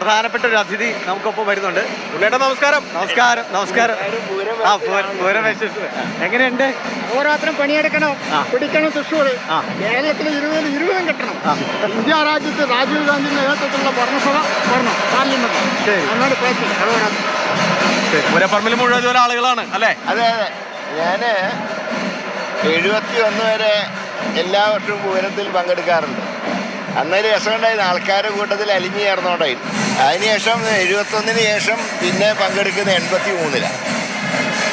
പ്രധാനപ്പെട്ട ഒരു അതിഥി നമുക്കൊപ്പം വരുന്നുണ്ട്. നമസ്കാരം. നമസ്കാരം. നമസ്കാരം. പൂരം എങ്ങനെയുണ്ട്? ഓരോരുത്തരും പണിയെടുക്കണം, പിടിക്കണം. തൃശ്ശൂർ കേരളത്തിൽ 20 കിട്ടണം. ഇന്ത്യ രാജ്യത്ത് രാജീവ് ഗാന്ധി നേതൃത്വത്തിലുള്ള ഭരണസഭ വരണം, പാർലമെന്റ്. എന്നോട് പൂരപ്പറമ്പിൽ മുഴുവൻ ഇതുപോലെ ആളുകളാണ് അല്ലേ? അതെ അതെ. ഞാൻ 71 വരെ എല്ലാ വർഷവും പൂരത്തിൽ പങ്കെടുക്കാറുണ്ട്. അന്നൊരു രസമുണ്ടായിരുന്നു, ആൾക്കാരുടെ കൂട്ടത്തിൽ അലിഞ്ഞു ചേർന്നോണ്ടായിരുന്നു. അതിനുശേഷം 71 ശേഷം പിന്നെ പങ്കെടുക്കുന്നത് 83-ലാണ്.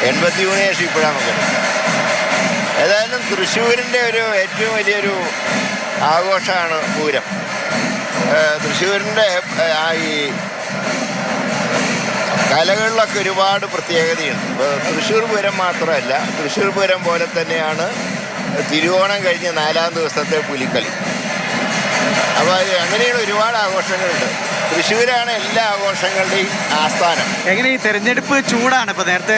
83 ശേഷം ഇപ്പോഴാണ് പങ്കെടുക്കുന്നത്. ഏതായാലും തൃശ്ശൂരിൻ്റെ ഒരു ഏറ്റവും വലിയൊരു ആഘോഷമാണ് പൂരം. തൃശ്ശൂരിൻ്റെ ഈ കലകളിലൊക്കെ ഒരുപാട് പ്രത്യേകതയുണ്ട്. ഇപ്പോൾ തൃശ്ശൂർ പൂരം മാത്രമല്ല, തൃശ്ശൂർ പൂരം പോലെ തന്നെയാണ് തിരുവോണം കഴിഞ്ഞ് 4-ാം ദിവസത്തെ പുലിക്കളി. അപ്പോൾ അങ്ങനെയുള്ള ഒരുപാട് ആഘോഷങ്ങളുണ്ട്. തൃശ്ശൂരാണ് എല്ലാ ആഘോഷങ്ങളുടെയും ആസ്ഥാനം. എങ്ങനെ ഈ തെരഞ്ഞെടുപ്പ് ചൂടാണ്? ഇപ്പോൾ നേരത്തെ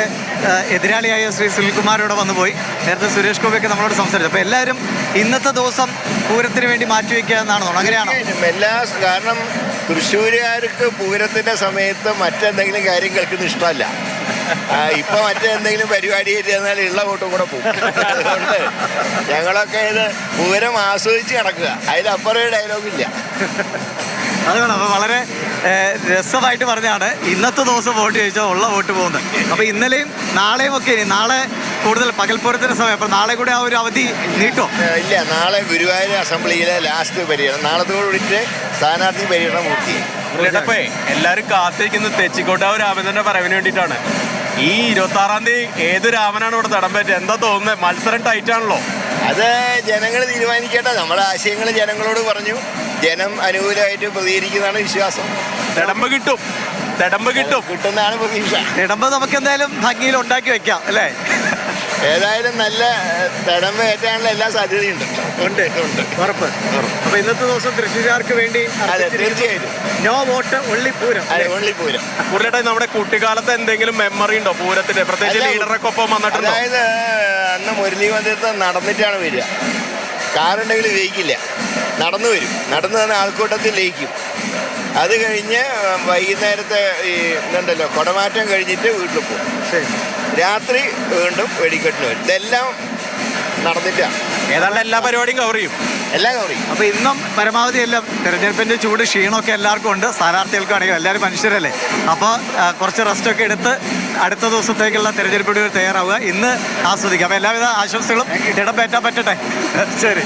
എതിരാളിയായ ശ്രീ സുനിൽകുമാർ വന്നു പോയി, നേരത്തെ സുരേഷ് ഗോപിയൊക്കെ നമ്മളോട് സംസാരിച്ചു. അപ്പോൾ എല്ലാവരും ഇന്നത്തെ ദിവസം പൂരത്തിന് വേണ്ടി മാറ്റിവെക്കുക എന്നാണോ? അങ്ങനെയാണോ? കാരണം തൃശ്ശൂരുകാർക്ക് പൂരത്തിൻ്റെ സമയത്ത് മറ്റെന്തെങ്കിലും കാര്യം കേൾക്കുന്ന ഇഷ്ടമല്ല. ഇപ്പം മറ്റെന്തെങ്കിലും പരിപാടി ചെന്നാൽ ഉള്ള കൂട്ടും കൂടെ പോകും. അതുകൊണ്ട് ഞങ്ങളൊക്കെ ഇത് പൂരം ആസ്വദിച്ച് കിടക്കുക, അതിലപ്പുറം ഡയലോഗില്ല. അതുകൊണ്ട് അപ്പോൾ വളരെ രസമായിട്ട് പറഞ്ഞാണ് ഇന്നത്തെ ദിവസം വോട്ട് ചോദിച്ചാൽ ഉള്ള വോട്ട് പോകുന്നത്. അപ്പോൾ ഇന്നലെയും നാളെയും ഒക്കെ നാളെ കൂടുതൽ പകൽപ്പൂരത്തിൻ്റെ സമയം, അപ്പോൾ നാളെ കൂടെ ആ ഒരു അവധി നീട്ടോ? ഇല്ല, നാളെ ഗുരുവായൂർ അസംബ്ലിയിലെ ലാസ്റ്റ് പര്യടനം, നാളത്തോടുകൂടിയിട്ട് സ്ഥാനാർത്ഥി പര്യടനം പൂർത്തിയായി. എല്ലാവരും കാത്തിരിക്കുന്നത് തെച്ചിക്കോട്ടാവ് രാമചന്ദ്രന്റെ വരവിന് വേണ്ടിയിട്ടാണ്. ഈ 26-ാം തീയതി ഏത് രാമനാണ് ഇവിടെ തടം പറ്റുക? എന്താ തോന്നുന്നത്? മത്സരം ടൈറ്റാണല്ലോ. അത് ജനങ്ങൾ തീരുമാനിക്കട്ടെ. നമ്മുടെ ആശയങ്ങൾ ജനങ്ങളോട് പറഞ്ഞു, ജനം അനുകൂലമായിട്ട് പ്രതികരിക്കുന്നതാണ് വിശ്വാസം. തിടമ്പ് കിട്ടുന്നതാണ് പ്രതീക്ഷ. തിടമ്പ് നമുക്ക് എന്തായാലും ഭംഗിയിൽ ഉണ്ടാക്കി വെക്കാം അല്ലേ? ഏതായാലും നല്ല തിടമ്പ് ഏറ്റാനുള്ള എല്ലാ സാധ്യതയുണ്ട്. ഉണ്ട്. ഉറപ്പ്. അപ്പൊ ഇന്നത്തെ ദിവസം തൃശ്ശൂർക്കാർക്ക് വേണ്ടി തീർച്ചയായിട്ടും നോ വോട്ട് ഒള്ളി പൂരം. കൂടുതലായിട്ട് നമ്മുടെ കുട്ടിക്കാലത്ത് എന്തെങ്കിലും മെമ്മറി ഉണ്ടോ പൂരത്തിന്റെ? പ്രത്യേകിച്ച് ലീഡറൊക്കെ ഒപ്പം വന്നിട്ടുണ്ടോ? അതായത് അന്ന് മുരളി മന്ദിരത്ത് നടന്നിട്ടാണ് വരിക. കാറുണ്ടെങ്കിൽ ലയിക്കില്ല, നടന്നു വരും. നടന്നു വന്ന ആൾക്കൂട്ടത്തിൽ ലയിക്കും. അത് കഴിഞ്ഞ് വൈകുന്നേരത്തെ ഈ ഇതുണ്ടല്ലോ കുടമാറ്റം കഴിഞ്ഞിട്ട് വീട്ടിൽ പോകും. രാത്രി വീണ്ടും വെടിക്കെട്ടിന് വരും. ഇതെല്ലാം നടന്നിട്ടാണ്. ഏതാണ്ട് എല്ലാ പരിപാടിയും കവർ ചെയ്യും. എല്ലാം കവർ ചെയ്യും. അപ്പോൾ ഇന്നും പരമാവധി എല്ലാം തെരഞ്ഞെടുപ്പിൻ്റെ ചൂട് ക്ഷീണമൊക്കെ എല്ലാവർക്കും ഉണ്ട്, സ്ഥാനാർത്ഥികൾക്കാണെങ്കിലും എല്ലാവരും മനുഷ്യരല്ലേ. അപ്പോൾ കുറച്ച് റെസ്റ്റൊക്കെ എടുത്ത് അടുത്ത ദിവസത്തേക്കുള്ള തെരഞ്ഞെടുപ്പിന് തയ്യാറാവുക, ഇന്ന് ആസ്വദിക്കുക. അപ്പോൾ എല്ലാവിധ ആശംസകളും ഇടം പറ്റാൻ പറ്റട്ടെ. ശരി.